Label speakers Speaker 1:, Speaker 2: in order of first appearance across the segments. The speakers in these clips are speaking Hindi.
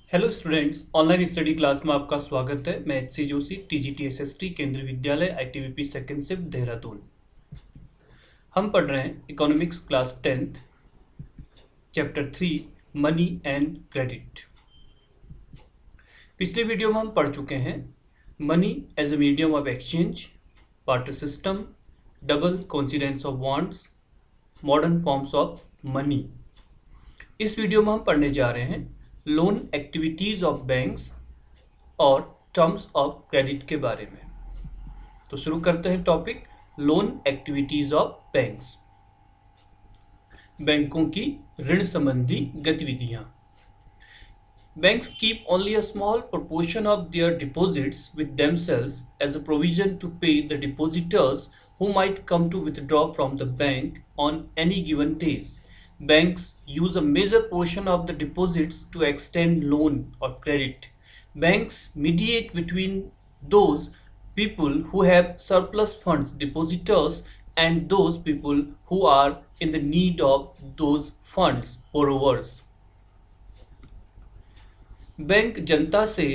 Speaker 1: Hello students, online study class में आपका स्वागत है। मैं H C Joshi, TGT SST, केंद्रीय विद्यालय, ITBP सेकेंड शिफ्ट, देहरादून। हम पढ़ रहे हैं economics class 10th, chapter 3, money and credit. पिछले वीडियो में हम पढ़ चुके हैं money as a medium of exchange, barter system, double coincidence of bonds, modern forms of money. इस वीडियो में हम पढ़ने जा रहे हैं लोन एक्टिविटीज़ ऑफ बैंक्स और टर्म्स ऑफ क्रेडिट के बारे में। तो शुरू करते हैं topic loan activities of banks. बैंकों की ऋण संबंधी गतिविधियां। Banks keep only a small proportion of their deposits with themselves as a provision to pay the depositors who might come to withdraw from the bank on any given days. Banks use a major portion of the deposits to extend loan or credit. Banks mediate between those people who have surplus funds, depositors, and those people who are in the need of those funds, borrowers. Bank जनता से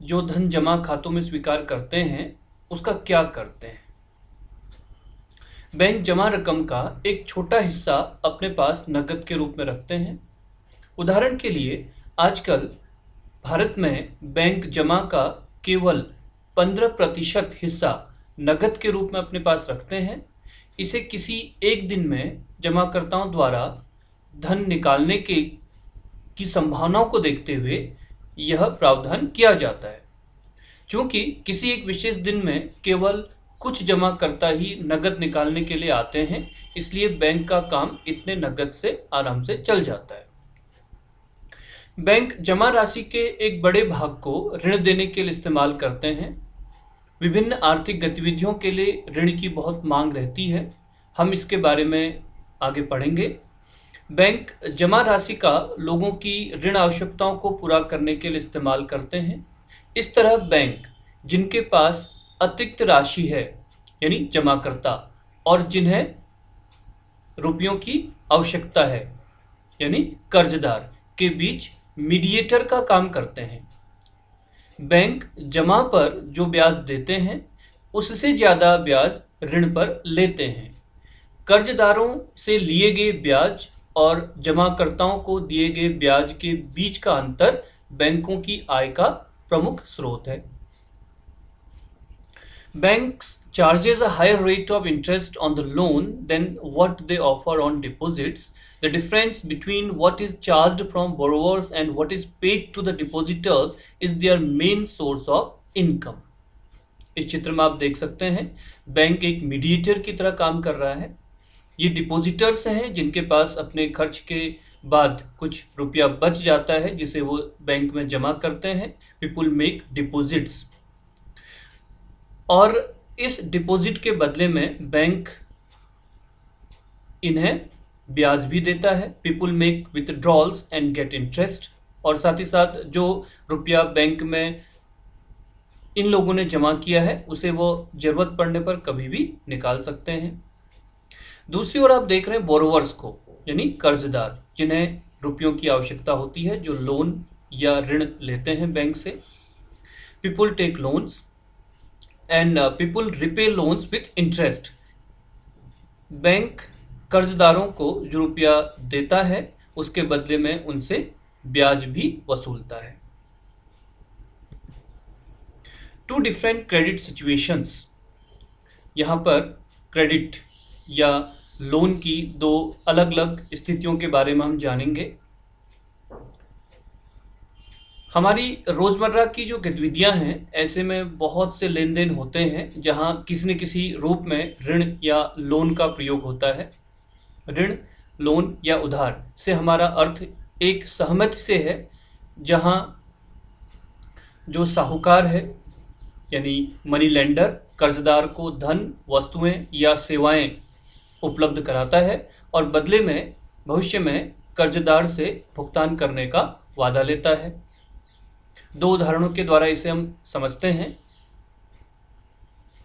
Speaker 1: जो धन जमा खातों में स्वीकार करते हैं उसका क्या करते हैं? बैंक जमा रकम का एक छोटा हिस्सा अपने पास नकद के रूप में रखते हैं। उदाहरण के लिए आजकल भारत में बैंक जमा का केवल 15% हिस्सा नकद के रूप में अपने पास रखते हैं। इसे किसी एक दिन में जमाकर्ताओं द्वारा धन निकालने की संभावनाओं को देखते हुए यह प्रावधान किया जाता है। चूंकि किसी एक विशेष दिन में केवल कुछ जमाकर्ता ही नकद निकालने के लिए आते हैं, इसलिए बैंक का काम इतने नकद से आराम से चल जाता है। बैंक जमा राशि के एक बड़े भाग को ऋण देने के लिए इस्तेमाल करते हैं। विभिन्न आर्थिक गतिविधियों के लिए ऋण की बहुत मांग रहती है। हम इसके बारे में आगे पढ़ेंगे। बैंक जमा राशि का लोगों की ऋण आवश्यकताओं को पूरा करने के लिए इस्तेमाल करते हैं। इस तरह बैंक जिनके पास अतिरिक्त राशि है यानी जमाकर्ता और जिन्हें रुपयों की आवश्यकता है यानी कर्जदार के बीच मीडिएटर का काम करते हैं। बैंक जमा पर जो ब्याज देते हैं उससे ज़्यादा ब्याज ऋण पर लेते हैं। कर्जदारों से लिए गए ब्याज और जमाकर्ताओं को दिए गए ब्याज के बीच का अंतर बैंकों की आय का प्रमुख स्रोत है। Banks charges a higher rate of interest on the loan than what they offer on deposits. The difference between what is charged from borrowers and what is paid to the depositors is their main source of income. इस चित्र में आप देख सकते हैं बैंक एक मीडिएटर की तरह काम कर रहा है। ये डिपोजिटर्स हैं जिनके पास अपने खर्च के बाद कुछ रुपया बच जाता है जिसे वो बैंक में जमा करते हैं। पीपुल मेक डिपॉजिट्स और इस डिपॉजिट के बदले में बैंक इन्हें ब्याज भी देता है। People make withdrawals and get interest और साथ ही साथ जो रुपया बैंक में इन लोगों ने जमा किया है उसे वो जरूरत पड़ने पर कभी भी निकाल सकते हैं। दूसरी ओर आप देख रहे हैं बोरोवर्स को यानी कर्जदार जिन्हें रुपयों की आवश्यकता होती है, जो लोन या ऋण लेते हैं बैंक से। People take loans and people repay loans with interest. Bank कर्जदारों को जो रुपया देता है उसके बदले में उनसे ब्याज भी वसूलता है। Two different credit situations. यहाँ पर क्रेडिट या लोन की दो अलग अलग स्थितियों के बारे में हम जानेंगे। हमारी रोज़मर्रा की जो गतिविधियां हैं ऐसे में बहुत से लेन देन होते हैं जहां किसी न किसी रूप में ऋण या लोन का प्रयोग होता है। ऋण, लोन या उधार से हमारा अर्थ एक सहमति से है जहां जो साहूकार है यानी मनी लेंडर कर्जदार को धन, वस्तुएं या सेवाएं उपलब्ध कराता है और बदले में भविष्य में कर्जदार से भुगतान करने का वादा लेता है। दो उदाहरणों के द्वारा इसे हम समझते हैं।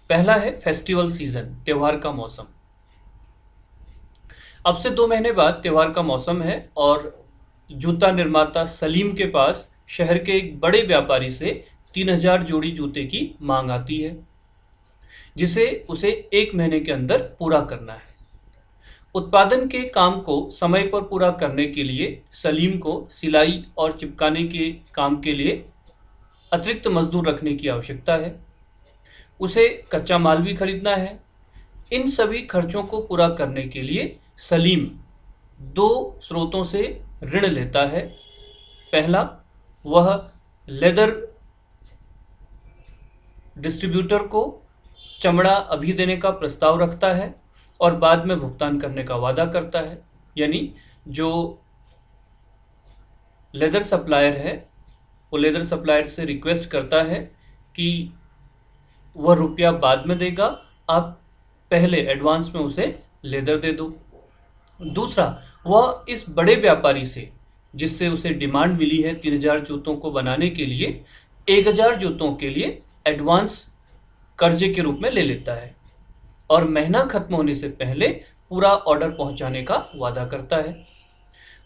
Speaker 1: पहला है फेस्टिवल सीजन, त्योहार का मौसम। अब से 2 महीने बाद त्योहार का मौसम है और जूता निर्माता सलीम के पास शहर के एक बड़े व्यापारी से 3000 जोड़ी जूते की मांग आती है, जिसे उसे 1 महीने के अंदर पूरा करना है। उत्पादन के काम को समय पर पूरा करने के लिए सलीम को सिलाई और चिपकाने के काम के लिए अतिरिक्त मजदूर रखने की आवश्यकता है। उसे कच्चा माल भी खरीदना है। इन सभी खर्चों को पूरा करने के लिए सलीम दो स्रोतों से ऋण लेता है। पहला, वह लेदर डिस्ट्रीब्यूटर को चमड़ा अभी देने का प्रस्ताव रखता है और बाद में भुगतान करने का वादा करता है। यानी जो लेदर सप्लायर है वो लेदर सप्लायर से रिक्वेस्ट करता है कि वह रुपया बाद में देगा, आप पहले एडवांस में उसे लेदर दे दो। दूसरा, वह इस बड़े व्यापारी से, जिससे उसे डिमांड मिली है 3000 जूतों को बनाने के लिए, 1000 जूतों के लिए एडवांस कर्जे के रूप में ले लेता है और महीना खत्म होने से पहले पूरा ऑर्डर पहुंचाने का वादा करता है।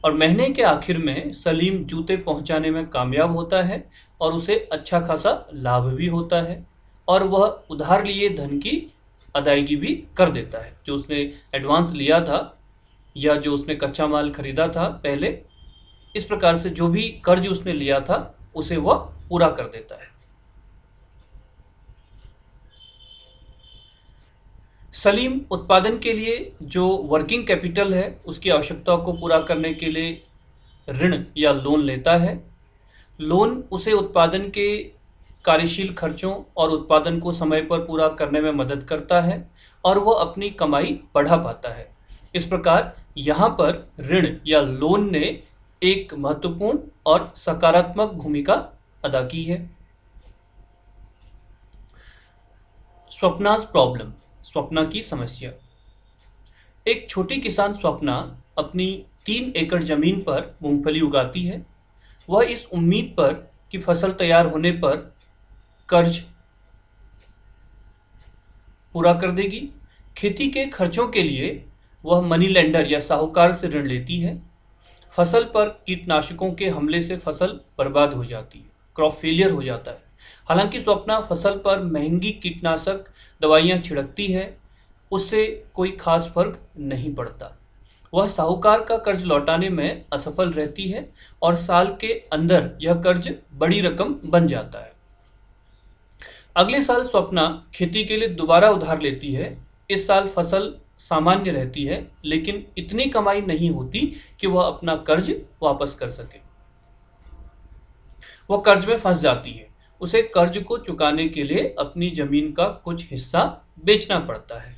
Speaker 1: और महीने के आखिर में सलीम जूते पहुंचाने में कामयाब होता है और उसे अच्छा खासा लाभ भी होता है और वह उधार लिए धन की अदायगी भी कर देता है। जो उसने एडवांस लिया था या जो उसने कच्चा माल खरीदा था पहले, इस प्रकार से जो भी कर्ज उसने लिया था उसे वह पूरा कर देता है। सलीम उत्पादन के लिए जो वर्किंग कैपिटल है उसकी आवश्यकताओं को पूरा करने के लिए ऋण या लोन लेता है। लोन उसे उत्पादन के कार्यशील खर्चों और उत्पादन को समय पर पूरा करने में मदद करता है और वह अपनी कमाई बढ़ा पाता है। इस प्रकार यहाँ पर ऋण या लोन ने एक महत्वपूर्ण और सकारात्मक भूमिका अदा की है। स्वप्ना's प्रॉब्लम, स्वप्ना की समस्या। एक छोटी किसान स्वप्ना अपनी 3 एकड़ जमीन पर मूंगफली उगाती है। वह इस उम्मीद पर कि फसल तैयार होने पर कर्ज पूरा कर देगी। खेती के खर्चों के लिए वह मनी लेंडर या साहूकार से ऋण लेती है। फसल पर कीटनाशकों के हमले से फसल बर्बाद हो जाती है, क्रॉप फेलियर हो जाता है। हालांकि स्वप्ना फसल पर महंगी कीटनाशक दवाइयाँ छिड़कती है, उससे कोई खास फर्क नहीं पड़ता। वह साहूकार का कर्ज लौटाने में असफल रहती है और साल के अंदर यह कर्ज बड़ी रकम बन जाता है। अगले साल स्वप्ना खेती के लिए दोबारा उधार लेती है। इस साल फसल सामान्य रहती है, लेकिन इतनी कमाई नहीं होती कि वह अपना कर्ज वापस कर सके। वह कर्ज में फंस जाती है। उसे कर्ज को चुकाने के लिए अपनी जमीन का कुछ हिस्सा बेचना पड़ता है।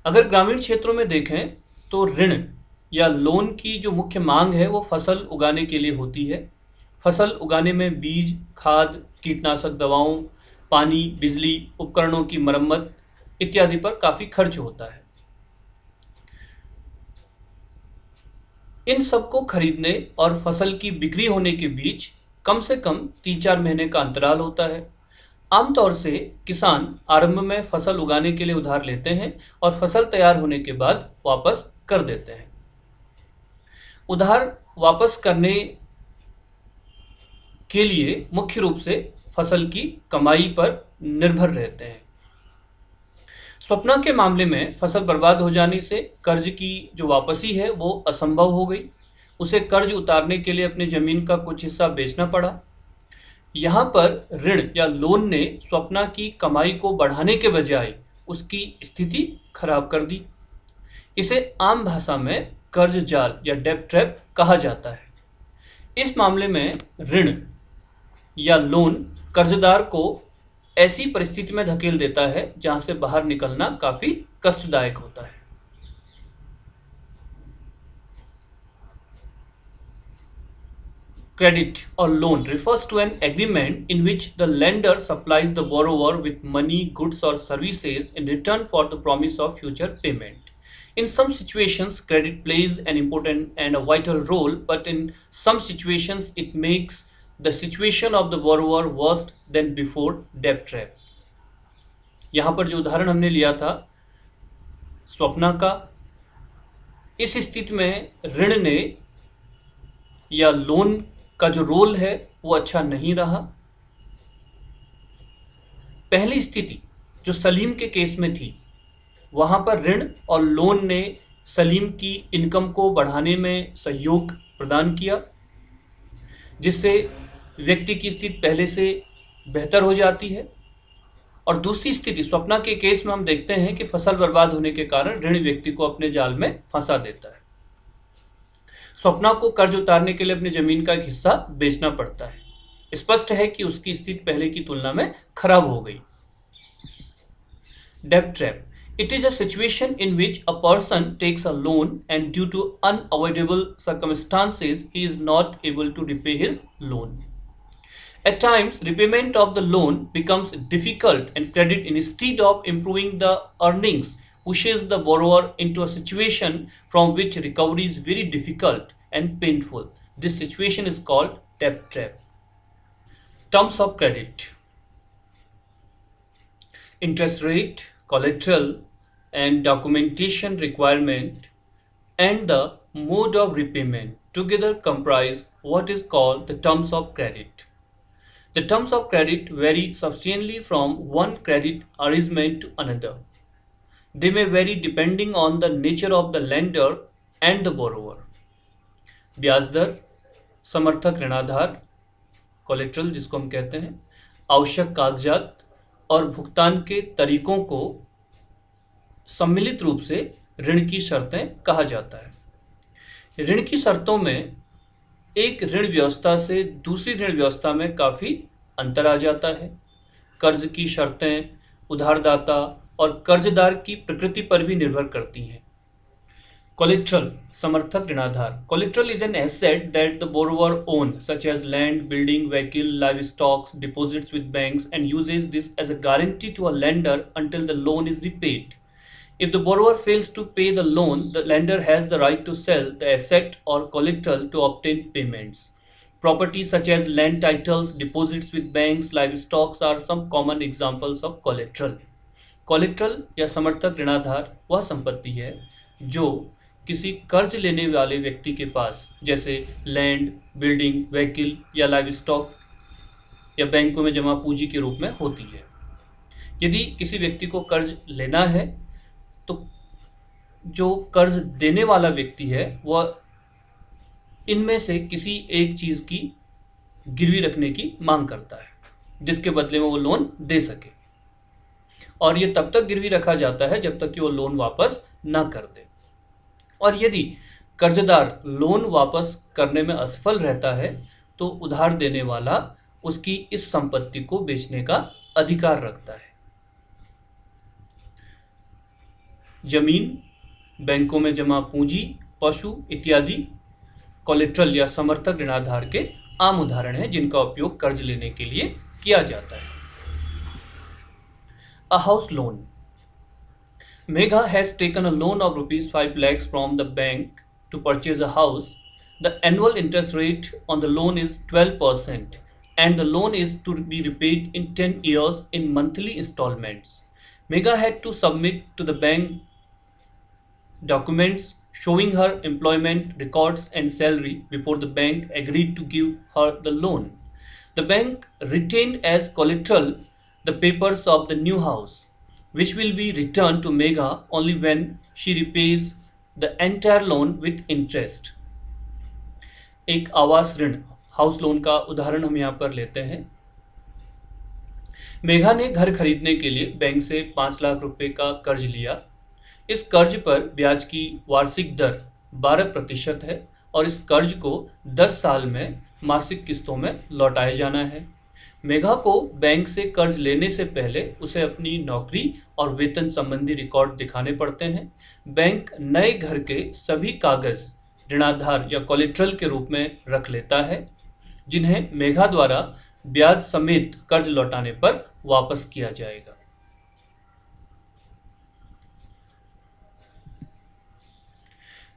Speaker 1: अगर ग्रामीण क्षेत्रों में देखें तो ऋण या लोन की जो मुख्य मांग है वो फसल उगाने के लिए होती है। फसल उगाने में बीज, खाद, कीटनाशक दवाओं, पानी, बिजली, उपकरणों की मरम्मत इत्यादि पर काफी खर्च होता है। इन सबको खरीदने और फसल की बिक्री होने के बीच कम से कम 3-4 महीने का अंतराल होता है। आमतौर से किसान आरंभ में फसल उगाने के लिए उधार लेते हैं और फसल तैयार होने के बाद वापस कर देते हैं। उधार वापस करने के लिए मुख्य रूप से फसल की कमाई पर निर्भर रहते हैं। स्वप्ना के मामले में फसल बर्बाद हो जाने से कर्ज की जो वापसी है वो असंभव हो गई। उसे कर्ज उतारने के लिए अपनी जमीन का कुछ हिस्सा बेचना पड़ा। यहाँ पर ऋण या लोन ने स्वप्ना की कमाई को बढ़ाने के बजाय उसकी स्थिति खराब कर दी। इसे आम भाषा में कर्ज जाल या डेब्ट ट्रैप कहा जाता है। इस मामले में ऋण या लोन कर्जदार को ऐसी परिस्थिति में धकेल देता है जहां से बाहर निकलना काफी कष्टदायक होता है। Credit or loan refers to an agreement in which the lender supplies the borrower with money, goods, or services in return for the promise of future payment. In some situations, credit plays an important and a vital role, but in some situations, it makes the situation of the borrower worse than before debt trap. यहाँ पर जो उदाहरण हमने लिया था स्वप्ना का, इस स्थिति में ऋण ने या लोन का जो रोल है वो अच्छा नहीं रहा। पहली स्थिति जो सलीम के केस में थी, वहाँ पर ऋण और लोन ने सलीम की इनकम को बढ़ाने में सहयोग प्रदान किया, जिससे व्यक्ति की स्थिति पहले से बेहतर हो जाती है। और दूसरी स्थिति स्वप्ना के केस में हम देखते हैं कि फसल बर्बाद होने के कारण ऋण व्यक्ति को अपने जाल में फंसा देता है। स्वप्ना को कर्ज उतारने के लिए अपनी जमीन का एक हिस्सा बेचना पड़ता है। स्पष्ट है कि उसकी स्थिति पहले की तुलना में खराब हो गई। डेब्ट trap, it is a situation in which a person takes a loan and due to unavoidable circumstances he is not able to repay his loan. At times, repayment of the loan becomes difficult and credit, instead of improving the earnings, pushes the borrower into a situation from which recovery is very difficult and painful. This situation is called debt trap. Terms of credit: interest rate, collateral and documentation requirement, and the mode of repayment together comprise what is called the terms of credit. The terms of credit vary substantially from one credit arrangement to another. They may vary depending on the nature of the lender and the borrower. ब्याज दर, समर्थक ऋणाधार, कोलेट्रल जिसको हम कहते हैं, आवश्यक कागजात और भुगतान के तरीकों को सम्मिलित रूप से ऋण की शर्तें कहा जाता है। ऋण की शर्तों में एक ऋण व्यवस्था से दूसरी ऋण व्यवस्था में काफ़ी अंतर आ जाता है। कर्ज की शर्तें उधारदाता और कर्जदार की प्रकृति पर भी निर्भर करती हैं। कोलेट्रल, समर्थक ऋणाधार. Collateral is an asset that the borrower owns, such as land, building, vehicle, livestock, deposits with banks, and uses this as a guarantee to a lender until the loan is repaid. If the borrower fails to pay the loan, the lender has the right to sell the asset or collateral to obtain payments. Properties such as land titles, deposits with banks, livestock are some common examples of collateral. Collateral या समर्थक ऋणाधार वह संपत्ति है जो किसी कर्ज लेने वाले व्यक्ति के पास, जैसे लैंड, बिल्डिंग, व्हीकल या लाइवस्टॉक या बैंकों में जमा पूंजी के रूप में होती है। यदि किसी व्यक्ति को कर्ज लेना है तो जो कर्ज देने वाला व्यक्ति है वह इनमें से किसी एक चीज़ की गिरवी रखने की मांग करता है, जिसके बदले में वो लोन दे सके, और ये तब तक गिरवी रखा जाता है जब तक कि वो लोन वापस ना कर दे। और यदि कर्जदार लोन वापस करने में असफल रहता है तो उधार देने वाला उसकी इस संपत्ति को बेचने का अधिकार रखता है। जमीन, बैंकों में जमा पूंजी, पशु इत्यादि कोलेट्रल या समर्थक ऋणाधार के आम उदाहरण हैं जिनका उपयोग कर्ज लेने के लिए किया जाता है। A house loan. Megha has taken a loan of rupees 5 lakhs from the bank to purchase a house. The annual interest rate on the loan is 12% and the loan is to be repaid in 10 years in monthly installments. Megha had to submit to the bank documents showing her employment records and salary before the bank agreed to give her the loan. The bank retained as collateral the papers of the new house, which will be returned to Megha only when she repays the entire loan with interest. एक आवास ऋण, हाउस लोन का उदाहरण हम यहाँ पर लेते हैं। मेघा ने घर खरीदने के लिए बैंक से 5 लाख रुपए का कर्ज लिया। इस कर्ज पर ब्याज की वार्षिक दर 12% है और इस कर्ज को 10 साल में मासिक किस्तों में लौटाया जाना है। मेघा को बैंक से कर्ज लेने से पहले उसे अपनी नौकरी और वेतन संबंधी रिकॉर्ड दिखाने पड़ते हैं। बैंक नए घर के सभी कागज ऋणाधार या कोलेट्रल के रूप में रख लेता है, जिन्हें मेघा द्वारा ब्याज समेत कर्ज लौटाने पर वापस किया जाएगा।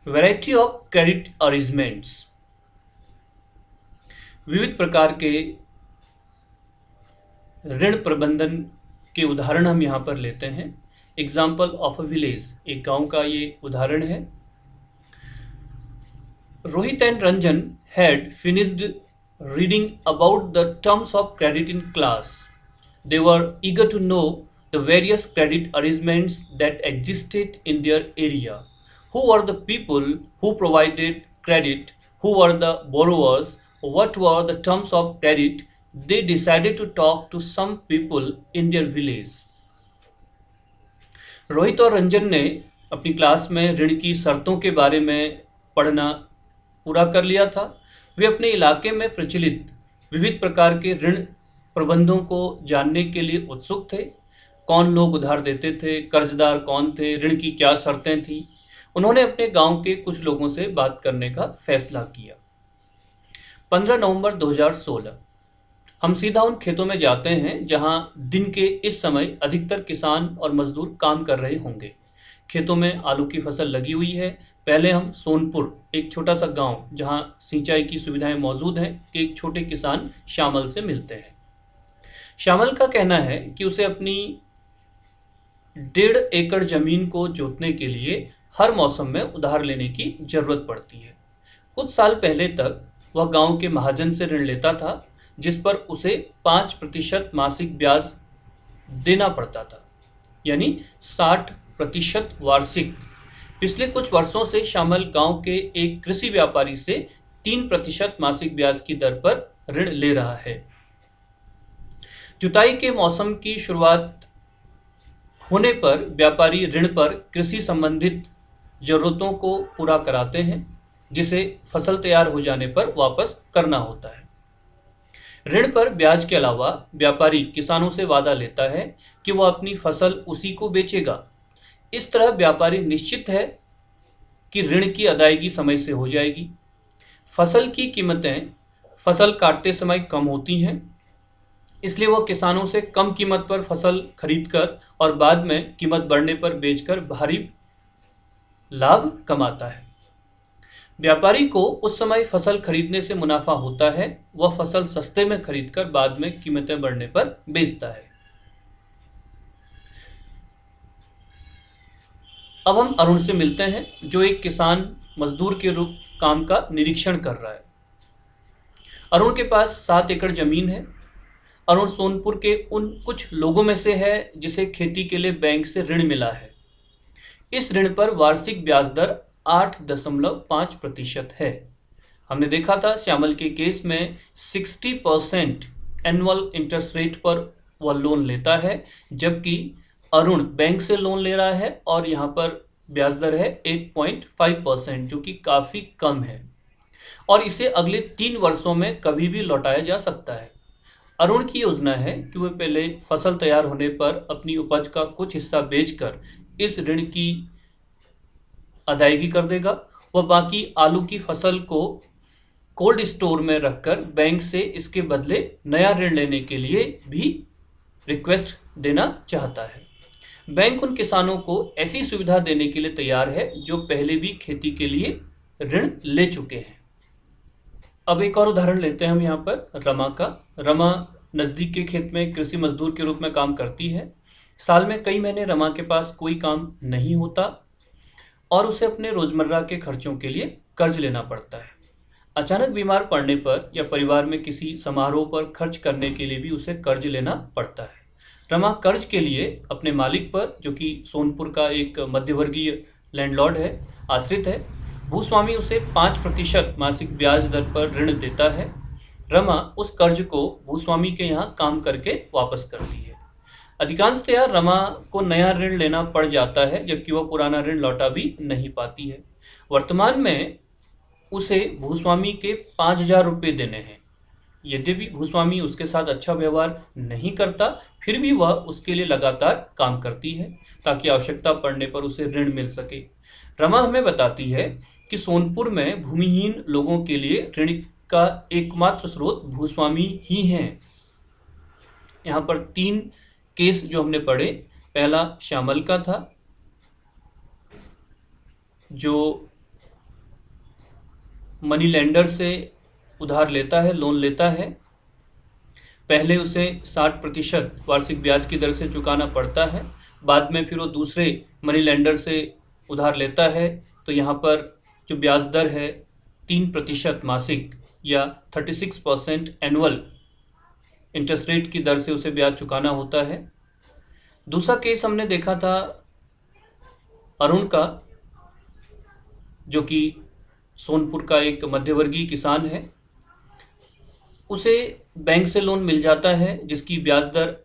Speaker 1: Variety of credit arrangements. विविध प्रकार के ऋण प्रबंधन के उदाहरण हम यहाँ पर लेते हैं। एग्जाम्पल ऑफ अ विलेज, एक गांव का ये उदाहरण है। Rohit and Ranjan had finished reading about the terms of credit in class. They were eager to know the various credit arrangements that existed in their area. Who were the people who provided credit? Who were the borrowers? What were the terms of credit? They decided to talk to some people in their village. Rohit और रंजन ने अपनी क्लास में ऋण की शर्तों के बारे में पढ़ना पूरा कर लिया था। वे अपने इलाके में प्रचलित विविध प्रकार के ऋण प्रबंधों को जानने के लिए उत्सुक थे। कौन लोग उधार देते थे, कर्जदार कौन थे, ऋण की क्या शर्तें थीं। उन्होंने अपने गांव के कुछ लोगों से बात करने का फैसला किया। 15 नवंबर 2016 हम सीधा उन खेतों में जाते हैं जहां दिन के इस समय अधिकतर किसान और मजदूर काम कर रहे होंगे। खेतों में आलू की फसल लगी हुई है। पहले हम सोनपुर, एक छोटा सा गांव जहां सिंचाई की सुविधाएं मौजूद हैं, के एक छोटे किसान श्यामल से मिलते हैं। श्यामल का कहना है कि उसे अपनी 1.5 एकड़ जमीन को जोतने के लिए हर मौसम में उधार लेने की जरूरत पड़ती है। कुछ साल पहले तक वह गांव के महाजन से ऋण लेता था, जिस पर उसे 5% मासिक ब्याज देना पड़ता था, यानी 60% वार्षिक। पिछले कुछ वर्षों से श्यामल गांव के एक कृषि व्यापारी से 3% मासिक ब्याज की दर पर ऋण ले रहा है। जुताई के मौसम की शुरुआत होने पर व्यापारी ऋण पर कृषि संबंधित जरूरतों को पूरा कराते हैं, जिसे फसल तैयार हो जाने पर वापस करना होता है। ऋण पर ब्याज के अलावा व्यापारी किसानों से वादा लेता है कि वह अपनी फसल उसी को बेचेगा। इस तरह व्यापारी निश्चित है कि ऋण की अदायगी समय से हो जाएगी। फसल की कीमतें फसल काटते समय कम होती हैं, इसलिए वह किसानों से कम कीमत पर फसल खरीदकर और बाद में कीमत बढ़ने पर बेचकर भारी लाभ कमाता है। व्यापारी को उस समय फसल खरीदने से मुनाफा होता है। वह फसल सस्ते में खरीदकर बाद में कीमतें बढ़ने पर बेचता है। अब हम अरुण से मिलते हैं, जो एक किसान मजदूर के रूप काम का निरीक्षण कर रहा है। अरुण के पास 7 एकड़ जमीन है। अरुण सोनपुर के उन कुछ लोगों में से है जिसे खेती के लिए बैंक से ऋण मिला है। इस ऋण पर वार्षिक ब्याज दर 8.5% है। हमने देखा था श्यामल के केस में 60% एनुअल इंटरेस्ट रेट पर वह लोन लेता है, जबकि अरुण बैंक से लोन ले रहा है और यहाँ पर ब्याज दर है 8.5%, जो कि काफ़ी कम है और इसे अगले 3 वर्षों में कभी भी लौटाया जा सकता है। अरुण की योजना है कि वह पहले फसल तैयार होने पर अपनी उपज का कुछ हिस्सा बेचकर इस ऋण की अदायगी कर देगा। वह बाकी आलू की फसल को कोल्ड स्टोर में रखकर बैंक से इसके बदले नया ऋण लेने के लिए भी रिक्वेस्ट देना चाहता है। बैंक उन किसानों को ऐसी सुविधा देने के लिए तैयार है जो पहले भी खेती के लिए ऋण ले चुके हैं। अब एक और उदाहरण लेते हैं हम यहाँ पर रमा का। रमा नज़दीक के खेत में कृषि मजदूर के रूप में काम करती है। साल में कई महीने रमा के पास कोई काम नहीं होता और उसे अपने रोजमर्रा के खर्चों के लिए कर्ज लेना पड़ता है। अचानक बीमार पड़ने पर या परिवार में किसी समारोह पर खर्च करने के लिए भी उसे कर्ज लेना पड़ता है। रमा कर्ज के लिए अपने मालिक पर, जो कि सोनपुर का एक मध्यवर्गीय लैंडलॉर्ड है, आश्रित है। भूस्वामी उसे 5% मासिक ब्याज दर पर ऋण देता है। रमा उस कर्ज को भूस्वामी के यहाँ काम करके वापस करती है। अधिकांशतया रमा को नया ऋण लेना पड़ जाता है, जबकि वह पुराना ऋण लौटा भी नहीं पाती है। वर्तमान में उसे भूस्वामी के 5,000 रुपये देने हैं। यद्यपि भूस्वामी उसके साथ अच्छा व्यवहार नहीं करता, फिर भी वह उसके लिए लगातार काम करती है ताकि आवश्यकता पड़ने पर उसे ऋण मिल सके। रमा हमें बताती है कि सोनपुर में भूमिहीन लोगों के लिए ऋण का एकमात्र स्रोत भूस्वामी ही हैं। यहाँ पर 3 केस जो हमने पढ़े, पहला श्यामल का था जो मनी लेंडर से उधार लेता है, लोन लेता है। पहले उसे 60% वार्षिक ब्याज की दर से चुकाना पड़ता है, बाद में फिर वो दूसरे मनी लेंडर से उधार लेता है, तो यहाँ पर जो ब्याज दर है 3% मासिक या 36% एनुअल इंटरेस्ट रेट की दर से उसे ब्याज चुकाना होता है। दूसरा केस हमने देखा था अरुण का, जो कि सोनपुर का एक मध्यवर्गीय किसान है। उसे बैंक से लोन मिल जाता है जिसकी ब्याज दर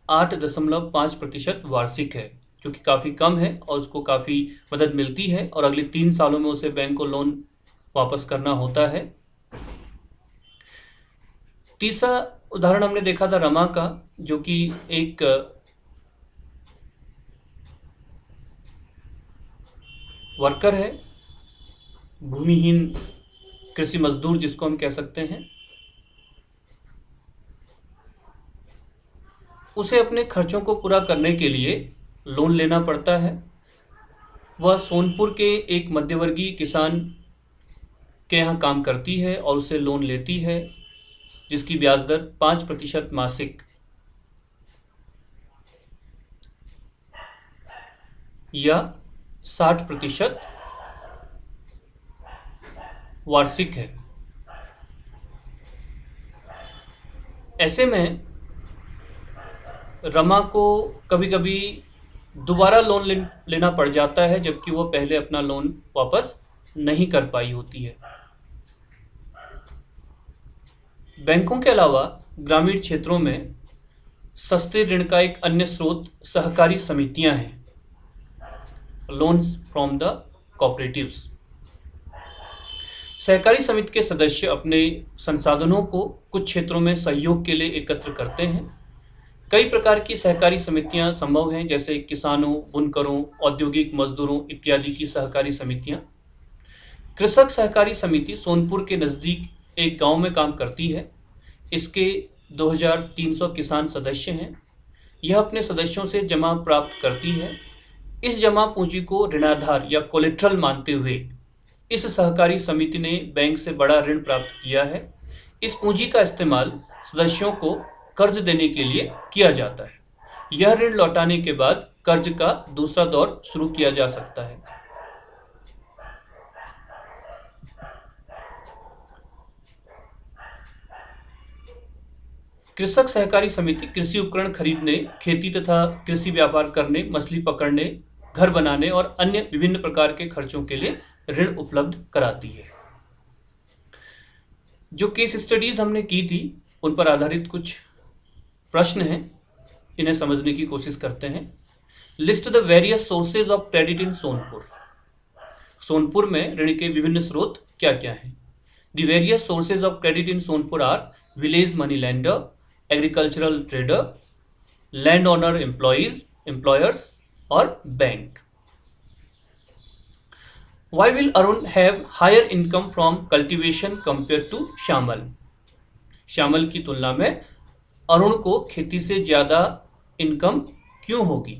Speaker 1: 8.5% वार्षिक है, जो कि काफ़ी कम है और उसको काफ़ी मदद मिलती है और अगले 3 सालों में उसे बैंक को लोन वापस करना होता है। तीसरा उदाहरण हमने देखा था रमा का, जो कि एक वर्कर है, भूमिहीन कृषि मजदूर जिसको हम कह सकते हैं। उसे अपने खर्चों को पूरा करने के लिए लोन लेना पड़ता है। वह सोनपुर के एक मध्यवर्गीय किसान के यहाँ काम करती है और उसे लोन लेती है जिसकी ब्याज दर 5% मासिक या 60% वार्षिक है। ऐसे में रमा को कभी कभी दोबारा लोन लेना पड़ जाता है, जबकि वो पहले अपना लोन वापस नहीं कर पाई होती है। बैंकों के अलावा ग्रामीण क्षेत्रों में सस्ते ऋण का एक अन्य स्रोत सहकारी समितियां हैं, लोन्स फ्रॉम द कोऑपरेटिव्स। सहकारी समिति के सदस्य अपने संसाधनों को कुछ क्षेत्रों में सहयोग के लिए एकत्र करते हैं। कई प्रकार की सहकारी समितियां संभव हैं, जैसे किसानों, बुनकरों, औद्योगिक मजदूरों इत्यादि की सहकारी समितियां। कृषक सहकारी समिति सोनपुर के नज़दीक एक गांव में काम करती है। इसके 2300 किसान सदस्य हैं। यह अपने सदस्यों से जमा प्राप्त करती है। इस जमा पूंजी को ऋणाधार या कोलेट्रल मानते हुए इस सहकारी समिति ने बैंक से बड़ा ऋण प्राप्त किया है। इस पूंजी का इस्तेमाल सदस्यों को कर्ज देने के लिए किया जाता है। यह ऋण लौटाने के बाद कर्ज का दूसरा दौर शुरू किया जा सकता है। कृषक सहकारी समिति कृषि उपकरण खरीदने, खेती तथा कृषि व्यापार करने, मछली पकड़ने, घर बनाने और अन्य विभिन्न प्रकार के खर्चों के लिए ऋण उपलब्ध कराती है। जो केस स्टडीज हमने की थी उन पर आधारित कुछ प्रश्न हैं, इन्हें समझने की कोशिश करते हैं। List the various sources of credit in Sonpur. Sonpur में ऋण के विभिन्न स्रोत क्या क्या हैं? The various sources of credit in Sonpur are village money lender, agricultural trader, land owner employers और bank. Why will Arun have higher income from cultivation compared to Shyamal? Shyamal की तुलना में अरुण को खेती से ज़्यादा इनकम क्यों होगी?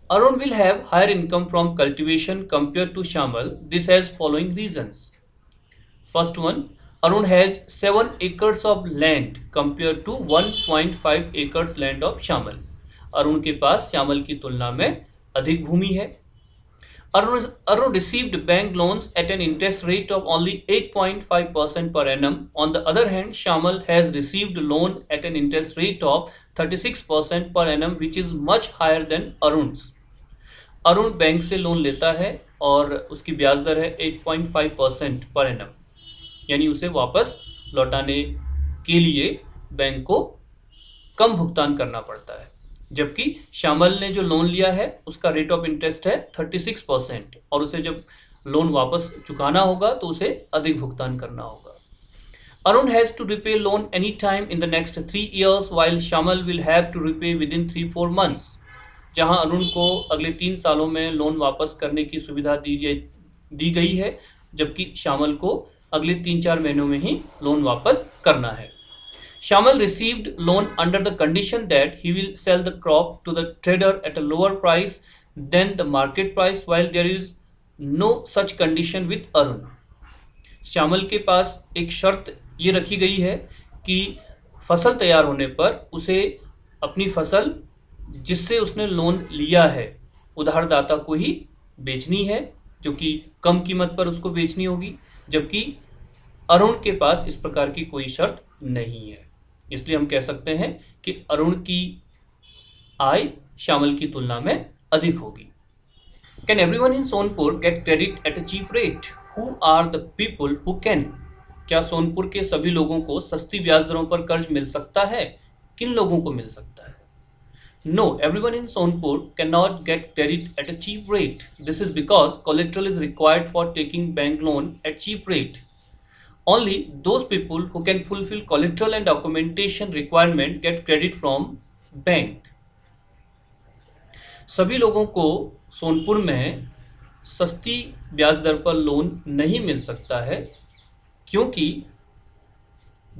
Speaker 1: Arun will have higher income from cultivation compared to Shyamal. This has following reasons. First one, Arun has 7 acres of land compared to 1.5 acres land of Shyamal. Arun के पास श्यामल की तुलना में अधिक भूमि है। Arun received bank loans at an interest rate of only 8.5% per annum. On the other hand, Shyamal has received loan at an interest rate of 36% per annum, which is much higher than Arun's. Arun bank से लोन लेता है और उसकी ब्याज दर है 8.5% पर एनम, यानी उसे वापस लौटाने के लिए बैंक को कम भुगतान करना पड़ता है। जबकि श्यामल ने जो लोन लिया है उसका रेट ऑफ इंटरेस्ट है 36% और उसे जब लोन वापस चुकाना होगा तो उसे अधिक भुगतान करना होगा। Arun has to repay loan any time in the next 3 years while Shyamal will have to repay within 3-4 months. जहां अरुण को अगले 3 सालों में लोन वापस करने की सुविधा दी गई है, जबकि श्यामल को अगले 3-4 महीनों में ही लोन वापस करना है। Shyamal received loan under the condition that he will sell the crop to the trader at a lower price than the market price, while there is no such condition with Arun. Shyamal के पास एक शर्त ये रखी गई है कि फसल तैयार होने पर उसे अपनी फसल जिससे उसने लोन लिया है उधारदाता को ही बेचनी है, जो कि कम कीमत पर उसको बेचनी होगी, जबकि अरुण के पास इस प्रकार की कोई शर्त नहीं है। इसलिए हम कह सकते हैं कि अरुण की आय श्यामल की तुलना में अधिक होगी। Can everyone in Sonpur get credit at a cheap rate? Who are the people who can? क्या सोनपुर के सभी लोगों को सस्ती ब्याज दरों पर कर्ज मिल सकता है? किन लोगों को मिल सकता है? No, everyone in Sonpur cannot get credit at a cheap rate. This is because collateral is required for taking bank loan at cheap rate. Only those people who can fulfill collateral and documentation requirement get credit from bank. सभी लोगों को सोनपुर में सस्ती ब्याज दर पर लोन नहीं मिल सकता है, क्योंकि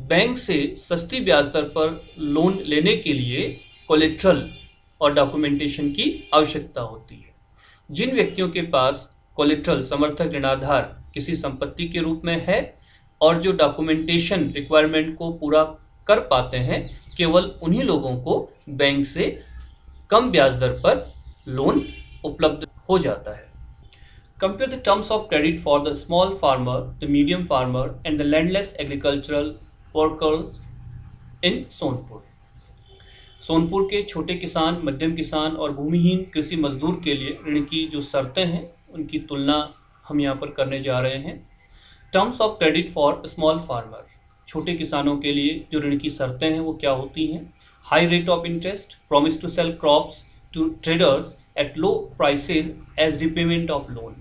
Speaker 1: बैंक से सस्ती ब्याज दर पर लोन लेने के लिए कोलेट्रल और डॉक्यूमेंटेशन की आवश्यकता होती है। जिन व्यक्तियों के पास कोलेट्रल समर्थक ऋणाधार किसी संपत्ति के रूप में है और जो डॉक्यूमेंटेशन रिक्वायरमेंट को पूरा कर पाते हैं, केवल उन्हीं लोगों को बैंक से कम ब्याज दर पर लोन उपलब्ध हो जाता है। Compare the terms of credit for the small farmer, the medium farmer and the landless agricultural workers in Sonpur. Sonpur के छोटे किसान, मध्यम किसान और भूमिहीन कृषि मजदूर के लिए ऋण की जो शर्तें हैं उनकी तुलना हम यहाँ पर करने जा रहे हैं। Terms of credit for small farmer, छोटे किसानों के लिए जो ऋण की शर्तें हैं वो क्या होती हैं? High rate of interest, promise to sell crops to traders at low prices as repayment of loan.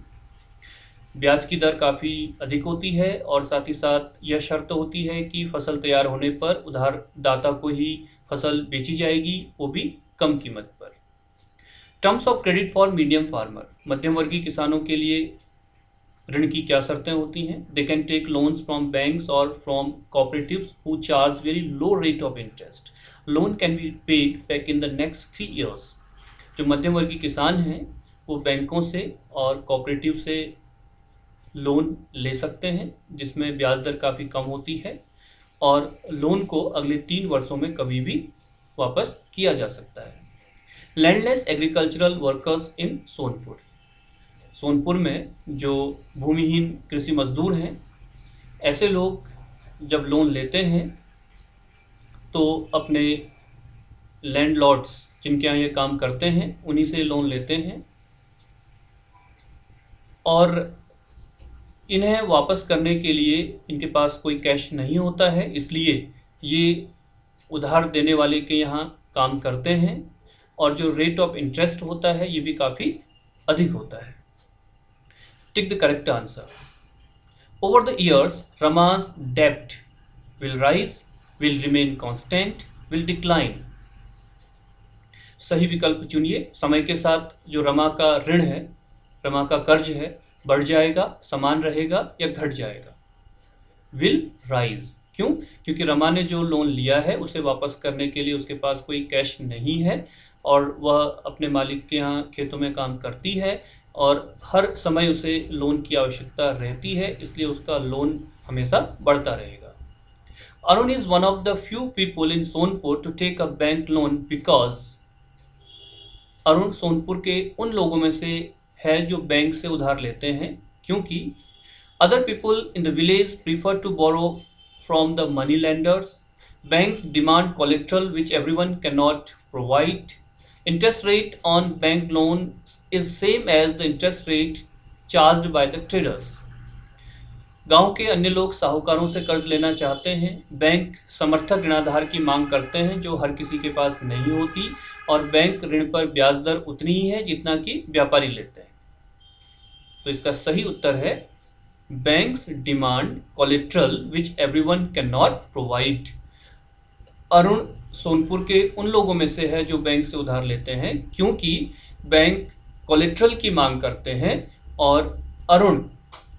Speaker 1: ब्याज की दर काफ़ी अधिक होती है और साथ ही साथ यह शर्त होती है कि फसल तैयार होने पर उधारदाता को ही फसल बेची जाएगी, वो भी कम कीमत पर। Terms of credit for medium farmer, मध्यम वर्गीय किसानों के लिए ऋण की क्या शर्तें होती हैं? They can take loans from banks और from cooperatives who charge very low rate of interest. Loan can be paid back in the next 3 years। जो मध्यम वर्गीय किसान हैं वो बैंकों से और कोऑपरेटिव से लोन ले सकते हैं, जिसमें ब्याज दर काफ़ी कम होती है और लोन को अगले 3 वर्षों में कभी भी वापस किया जा सकता है। Landless agricultural workers in Sonpur, Sonpur में जो भूमिहीन कृषि मजदूर हैं, ऐसे लोग जब लोन लेते हैं तो अपने लैंडलॉर्ड्स जिनके यहाँ ये काम करते हैं उन्हीं से लोन लेते हैं और इन्हें वापस करने के लिए इनके पास कोई कैश नहीं होता है, इसलिए ये उधार देने वाले के यहाँ काम करते हैं और जो रेट ऑफ इंटरेस्ट होता है ये भी काफ़ी अधिक होता है। Tick the correct answer. Over the years Rama's डेप्ट will rise, will remain constant, will decline. सही विकल्प चुनिए। समय के साथ जो रमा का ऋण है, रमा का कर्ज है, बढ़ जाएगा, समान रहेगा या घट जाएगा? Will rise. क्यों? क्योंकि रमा ने जो लोन लिया है उसे वापस करने के लिए उसके पास कोई कैश नहीं है और वह अपने मालिक के यहाँ खेतों में काम करती है और हर समय उसे लोन की आवश्यकता रहती है, इसलिए उसका लोन हमेशा बढ़ता रहेगा। Arun is one of the few people in Sonpur to take a bank loan because. Arun Sonpur के उन लोगों में से है जो बैंक से उधार लेते हैं, क्योंकि other people in the village prefer to borrow from the money lenders, banks demand collateral which everyone can not provide, interest rate on bank loan is same as the interest rate charged by the traders. गांव के अन्य लोग साहूकारों से कर्ज लेना चाहते हैं, बैंक समर्थक ऋणाधार की मांग करते हैं जो हर किसी के पास नहीं होती और बैंक ऋण पर ब्याज दर उतनी ही है जितना कि व्यापारी लेते हैं। तो इसका सही उत्तर है banks demand collateral which everyone can not provide. Arun Sonpur के उन लोगों में से है जो बैंक से उधार लेते हैं, क्योंकि बैंक कोलेट्रल की मांग करते हैं और अरुण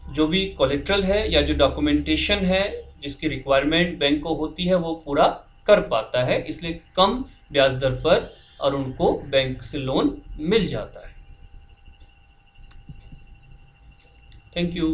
Speaker 1: जो भी कोलेट्रल है या जो डॉक्यूमेंटेशन है जिसकी रिक्वायरमेंट बैंक को होती है वो पूरा कर पाता है, इसलिए कम ब्याज दर पर अरुण को बैंक से लोन मिल जाता है। Thank you.